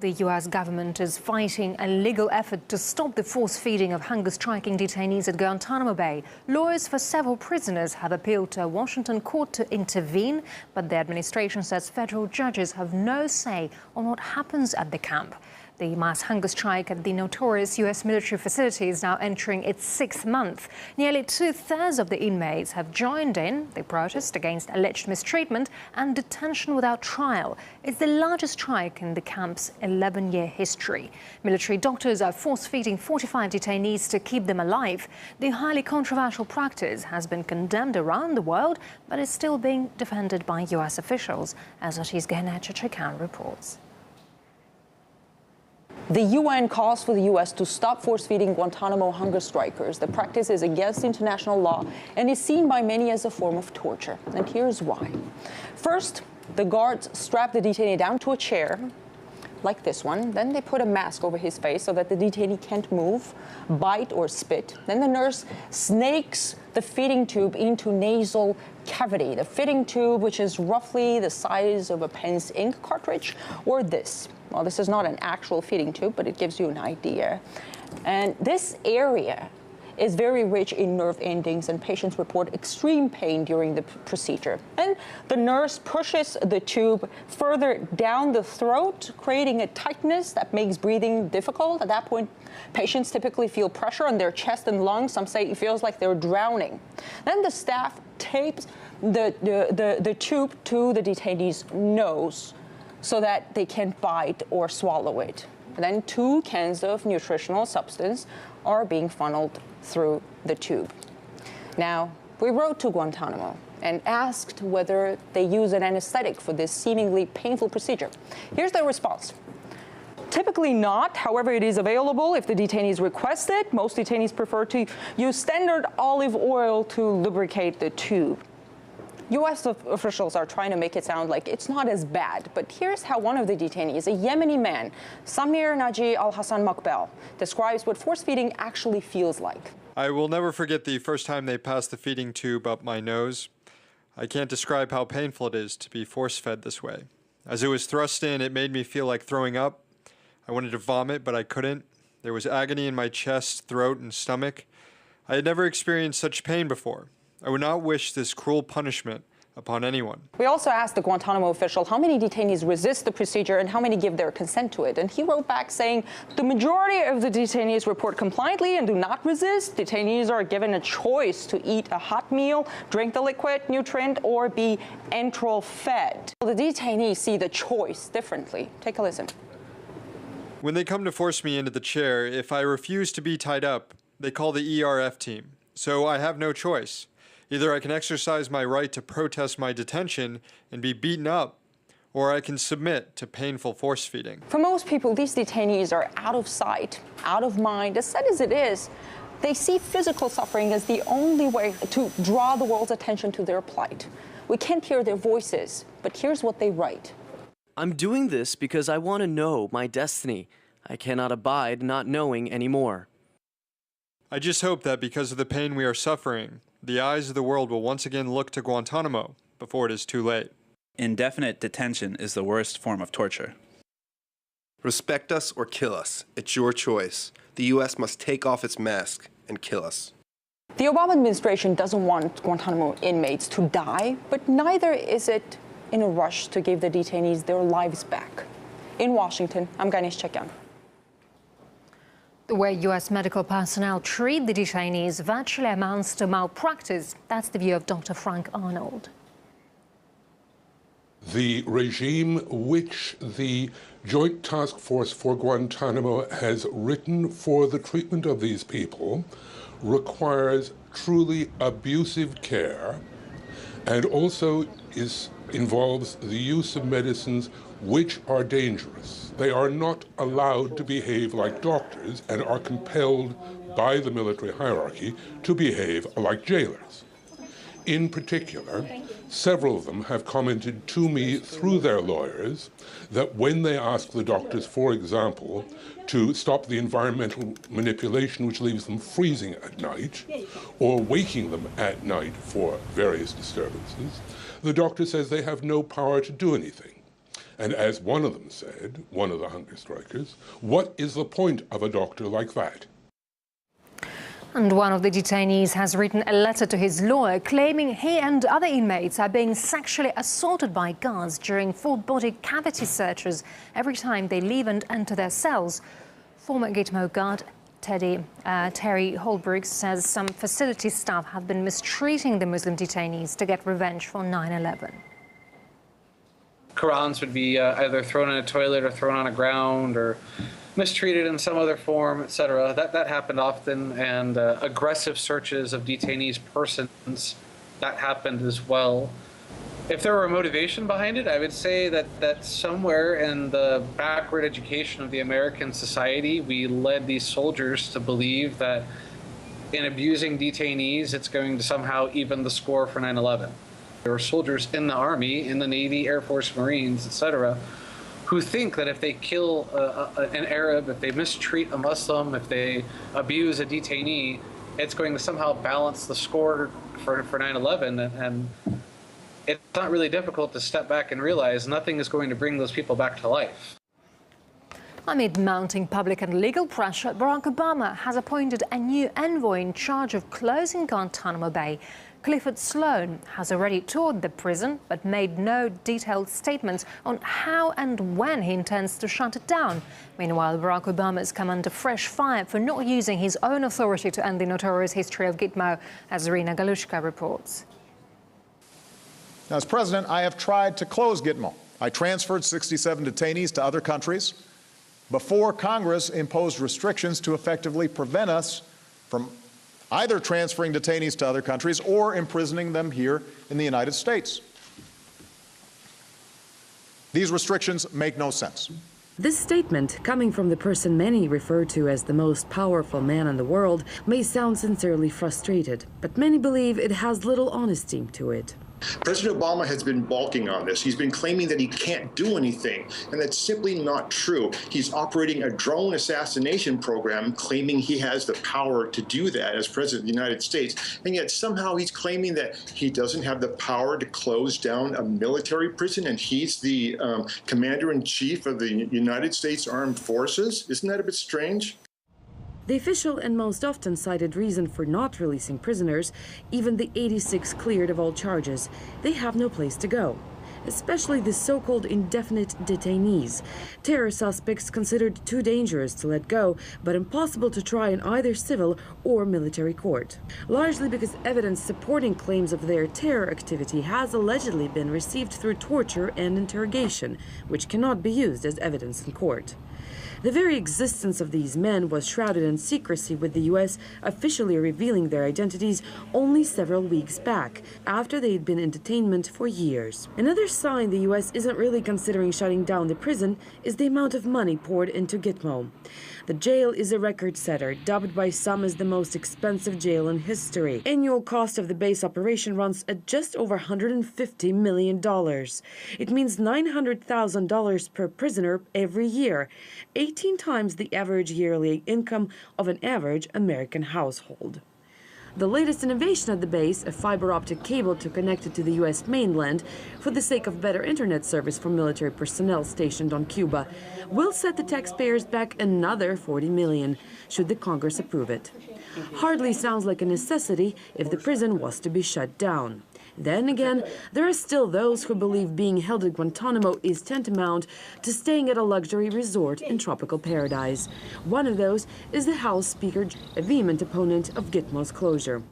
The U.S. government is fighting a legal effort to stop the force-feeding of hunger-striking detainees at Guantanamo Bay. Lawyers for several prisoners have appealed to a Washington court to intervene, but the administration says federal judges have no say on what happens at the camp. The mass hunger strike at the notorious U.S. military facility is now entering its sixth month. Nearly two-thirds of the inmates have joined in the protest against alleged mistreatment and detention without trial. It's the largest strike in the camp's 11-year history. Military doctors are force-feeding 45 detainees to keep them alive. The highly controversial practice has been condemned around the world, but is still being defended by U.S. officials, as Otis Gehenna reports. The UN calls for the U.S. to stop force-feeding Guantanamo hunger strikers. The practice is against international law and is seen by many as a form of torture. And here's why. First, the guards strap the detainee down to a chair, like this one. Then they put a mask over his face so that the detainee can't move, bite, or spit. Then the nurse snakes the feeding tube into nasal cavity. The feeding tube, which is roughly the size of a pen's ink cartridge, or this. Well, this is not an actual feeding tube, but it gives you an idea. And this area is very rich in nerve endings, and patients report extreme pain during the procedure. And the nurse pushes the tube further down the throat, creating a tightness that makes breathing difficult. At that point, patients typically feel pressure on their chest and lungs. Some say it feels like they're drowning. Then the staff tapes the tube to the detainee's nose so that they can't bite or swallow it. And then 2 cans of nutritional substance are being funneled through the tube. Now, we wrote to Guantanamo and asked whether they use an anesthetic for this seemingly painful procedure. Here's their response. Typically not. However, it is available if the detainees request it. Most detainees prefer to use standard olive oil to lubricate the tube. U.S. officials are trying to make it sound like it's not as bad, but here's how one of the detainees, a Yemeni man, Samir Naji al-Hassan Makbel, describes what force-feeding actually feels like. I will never forget the first time they passed the feeding tube up my nose. I can't describe how painful it is to be force-fed this way. As it was thrust in, it made me feel like throwing up. I wanted to vomit, but I couldn't. There was agony in my chest, throat, and stomach. I had never experienced such pain before. I would not wish this cruel punishment upon anyone. We also asked the Guantanamo official how many detainees resist the procedure and how many give their consent to it. And he wrote back saying the majority of the detainees report compliantly and do not resist. Detainees are given a choice to eat a hot meal, drink the liquid nutrient, or be enteral fed. The detainees see the choice differently. Take a listen. When they come to force me into the chair, if I refuse to be tied up, they call the ERF team. So I have no choice. Either I can exercise my right to protest my detention and be beaten up, or I can submit to painful force feeding. For most people, these detainees are out of sight, out of mind. As sad as it is, they see physical suffering as the only way to draw the world's attention to their plight. We can't hear their voices, but here's what they write. I'm doing this because I want to know my destiny. I cannot abide not knowing anymore. I just hope that because of the pain we are suffering, the eyes of the world will once again look to Guantanamo before it is too late. Indefinite detention is the worst form of torture. Respect us or kill us. It's your choice. The U.S. must take off its mask and kill us. The Obama administration doesn't want Guantanamo inmates to die, but neither is it in a rush to give the detainees their lives back. In Washington, I'm Ganesh Chekyan. The way U.S. medical personnel treat the detainees virtually amounts to malpractice. That's the view of Dr. Frank Arnold. The regime which the Joint Task Force for Guantanamo has written for the treatment of these people requires truly abusive care and also involves the use of medicines which are dangerous. They are not allowed to behave like doctors and are compelled by the military hierarchy to behave like jailers. In particular, several of them have commented to me through their lawyers that when they ask the doctors, for example, to stop the environmental manipulation which leaves them freezing at night or waking them at night for various disturbances, the doctor says they have no power to do anything. And as one of them said, one of the hunger strikers, what is the point of a doctor like that? And one of the detainees has written a letter to his lawyer claiming he and other inmates are being sexually assaulted by guards during full body cavity searches every time they leave and enter their cells. Former Gitmo guard Terry Holbrook says some facility staff have been mistreating the Muslim detainees to get revenge for 9/11. Qurans would be either thrown in a toilet or thrown on the ground or mistreated in some other form, etc. That happened often, and aggressive searches of detainees' persons, that happened as well. If there were a motivation behind it, I would say that somewhere in the backward education of the American society, we led these soldiers to believe that in abusing detainees, it's going to somehow even the score for 9/11. There are soldiers in the Army, in the Navy, Air Force, Marines, etc., who think that if they kill an Arab, if they mistreat a Muslim, if they abuse a detainee, it's going to somehow balance the score for 9/11. And it's not really difficult to step back and realize nothing is going to bring those people back to life. Amid mounting public and legal pressure, Barack Obama has appointed a new envoy in charge of closing Guantanamo Bay. Clifford Sloan has already toured the prison but made no detailed statements on how and when he intends to shut it down. Meanwhile, Barack Obama has come under fresh fire for not using his own authority to end the notorious history of Gitmo, as Irina Galushka reports. Now, as president, I have tried to close Gitmo. I transferred 67 detainees to other countries before Congress imposed restrictions to effectively prevent us from either transferring detainees to other countries or imprisoning them here in the United States. These restrictions make no sense. This statement, coming from the person many refer to as the most powerful man in the world, may sound sincerely frustrated, but many believe it has little honesty to it. President Obama has been balking on this. He's been claiming that he can't do anything, and that's simply not true. He's operating a drone assassination program, claiming he has the power to do that as President of the United States, and yet somehow he's claiming that he doesn't have the power to close down a military prison, and he's the commander-in-chief of the United States Armed Forces. Isn't that a bit strange? The official and most often cited reason for not releasing prisoners, even the 86 cleared of all charges, they have no place to go. Especially the so-called indefinite detainees, terror suspects considered too dangerous to let go, but impossible to try in either civil or military court. Largely because evidence supporting claims of their terror activity has allegedly been received through torture and interrogation, which cannot be used as evidence in court. The very existence of these men was shrouded in secrecy, with the U.S. officially revealing their identities only several weeks back, after they had been in detainment for years. Another sign the U.S. isn't really considering shutting down the prison is the amount of money poured into Gitmo. The jail is a record setter, dubbed by some as the most expensive jail in history. Annual cost of the base operation runs at just over $150 million. It means $900,000 per prisoner every year, 18 times the average yearly income of an average American household. The latest innovation at the base, a fiber optic cable to connect it to the U.S. mainland for the sake of better internet service for military personnel stationed on Cuba, will set the taxpayers back another $40 million, should the Congress approve it. Hardly sounds like a necessity if the prison was to be shut down. Then again, there are still those who believe being held at Guantanamo is tantamount to staying at a luxury resort in tropical paradise. One of those is the House Speaker, a vehement opponent of Gitmo's closure.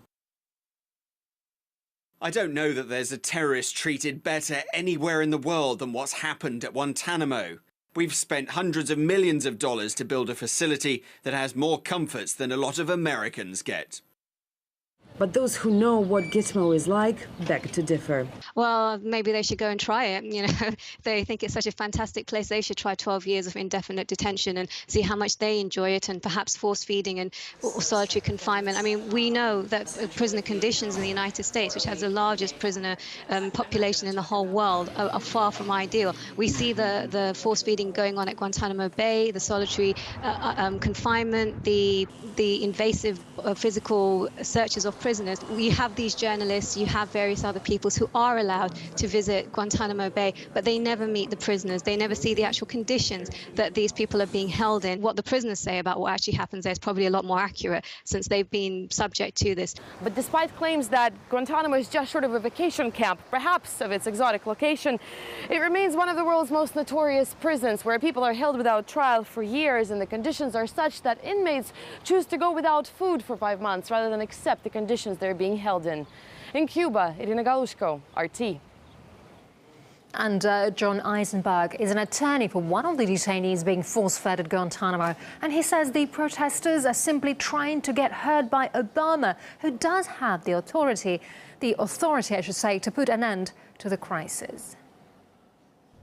I don't know that there's a terrorist treated better anywhere in the world than what's happened at Guantanamo. We've spent hundreds of millions of dollars to build a facility that has more comforts than a lot of Americans get. But those who know what Gitmo is like beg to differ. Well, maybe they should go and try it. You know, they think it's such a fantastic place. They should try 12 years of indefinite detention and see how much they enjoy it, and perhaps force feeding and solitary confinement. I mean, we know that prisoner conditions in the United States, which has the largest prisoner population in the whole world, are far from ideal. We see the force feeding going on at Guantanamo Bay, the solitary confinement, the invasive physical searches of prisoners. prisoners. You have these journalists, you have various other peoples who are allowed to visit Guantanamo Bay, but they never meet the prisoners. They never see the actual conditions that these people are being held in. What the prisoners say about what actually happens there is probably a lot more accurate, since they've been subject to this. But despite claims that Guantanamo is just short of a vacation camp, perhaps of its exotic location, it remains one of the world's most notorious prisons, where people are held without trial for years, and the conditions are such that inmates choose to go without food for 5 months rather than accept the conditions they're being held in. In Cuba, Irina Galushko, RT. And John Eisenberg is an attorney for one of the detainees being force-fed at Guantanamo. And he says the protesters are simply trying to get heard by Obama, who does have the authority, I should say, to put an end to the crisis.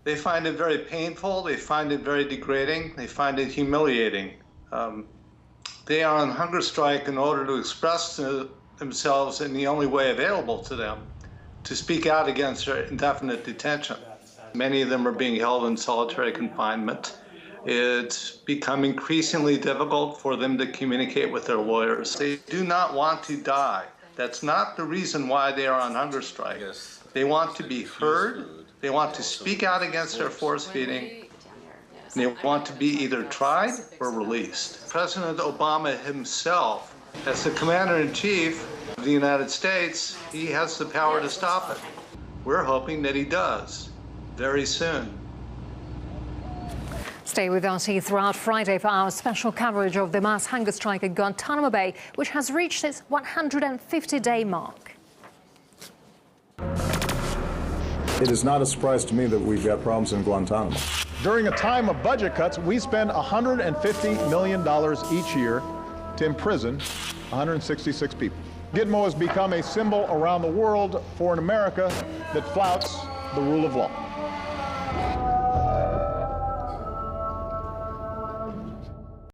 They find it very painful. They find it very degrading. They find it humiliating. They are on hunger strike in order to express themselves in the only way available to them, to speak out against their indefinite detention. Many of them are being held in solitary confinement. It's become increasingly difficult for them to communicate with their lawyers. They do not want to die. That's not the reason why they are on hunger strike. They want to be heard. They want to speak out against their force feeding. They want to be either tried or released. President Obama himself, as the commander-in-chief of the United States, he has the power to stop it. We're hoping that he does very soon. Stay with RT throughout Friday for our special coverage of the mass hunger strike at Guantanamo Bay, which has reached its 150-day mark. It is not a surprise to me that we've got problems in Guantanamo. During a time of budget cuts, we spend $150 million each year to imprison 166 people. Gitmo has become a symbol around the world for an America that flouts the rule of law.